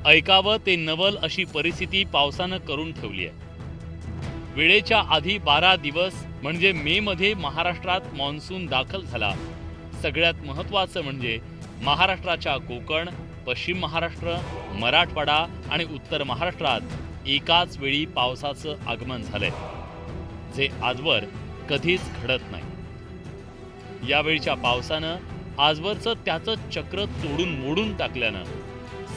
ऐकावं ते नवल अशी परिस्थिती पावसानं करून ठेवली आहे। वेळेच्या आधी 12 दिवस म्हणजे मे मध्ये महाराष्ट्रात मॉन्सून दाखल झाला। सगळ्यात महत्त्वाचं म्हणजे महाराष्ट्राच्या कोकण, पश्चिम महाराष्ट्र, मराठवाडा आणि उत्तर महाराष्ट्रात एकाच वेळी पावसाचं आगमन झालंय, जे आजवर कधीच घडत नाही। यावेळच्या पावसानं आजवरचं त्याचं चक्र तोडून मोडून टाकल्यानं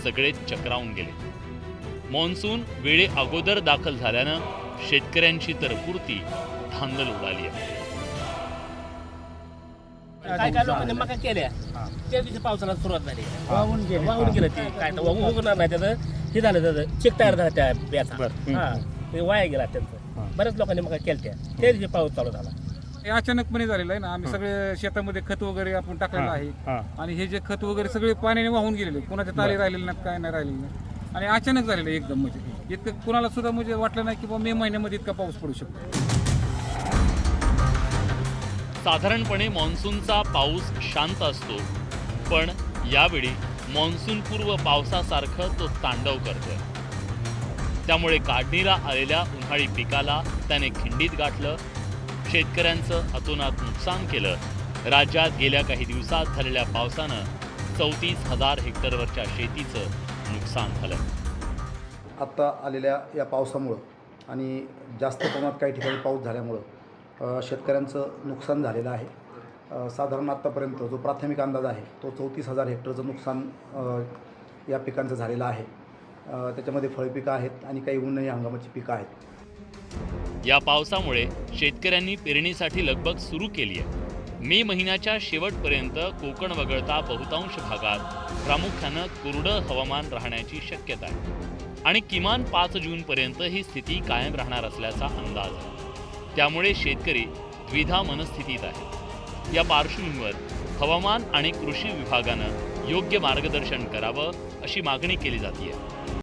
सगळे चक्रावून गेले। मॉन्सून वेळे अगोदर दाखल झाल्यानं शेतकऱ्यांची तर पुरती धांदल उडाली आहे। काय काय लोकांनी मका केल्या त्या दिवशी पावसाला सुरुवात झाली, वाहून गेलं ते काय तर उगणार नाही, त्याचं हे झालं, त्याचं चेक तयार झाला त्या बियाचा, ते वाया गेला त्यांचं। बऱ्याच लोकांनी मका केल्या त्या दिवशी पाऊस चालू झाला। हे अचानकपणे झालेलं आहे ना। आम्ही सगळे शेतामध्ये खत वगैरे आपण टाकलेलं आहे आणि हे जे खत वगैरे सगळे पाण्याने वाहून गेलेले, कोणाच्या ताली राहिलेले नाहीत, काय नाही राहिलेलं नाही आणि अचानक झालेलं एकदम, म्हणजे इतकं कुणाला सुद्धा म्हणजे वाटलं नाही की मे महिन्यामध्ये इतका पाऊस पडू शकतो। साधारणपणे मॉन्सूनचा पाऊस शांत असतो, पण यावेळी मॉन्सून पूर्व पावसासारखं तो तांडव करतोय। त्यामुळे काढणीला आलेल्या उन्हाळी पिकाला त्याने खिंडीत गाठलं, शेतकऱ्यांचं अतोनात नुकसान केलं। राज्यात गेल्या काही दिवसात झालेल्या पावसानं 34,000 हेक्टरवरच्या शेतीचं नुकसान झालं। आत्ता आलेल्या या पावसामुळं आणि जास्त प्रमाणात काही ठिकाणी पाऊस झाल्यामुळं शेतकऱ्यांचं नुकसान झालेलं आहे। साधारण आत्तापर्यंत जो प्राथमिक अंदाज आहे तो 34,000 हेक्टरचं नुकसान या पिकांचं झालेलं आहे। त्याच्यामध्ये फळपिकं आहेत आणि काही उन्हाळी हंगामाची पिकं आहेत। या पावसामुळे शेतकऱ्यांनी पेरणीसाठी लगबग सुरू केली आहे। मे महिन्याच्या शेवटपर्यंत कोकण वगळता बहुतांश भागात प्रामुख्यानं कोरडं हवामान राहण्याची शक्यता आहे आणि किमान 5 जूनपर्यंत ही स्थिती कायम राहणार असल्याचा अंदाज आहे। त्यामुळे शेतकरी द्विधा मनस्थितीत आहे। या पार्श्वभूमीवर हवामान आणि कृषी विभागानं योग्य मार्गदर्शन करावं अशी मागणी केली जाते आहे।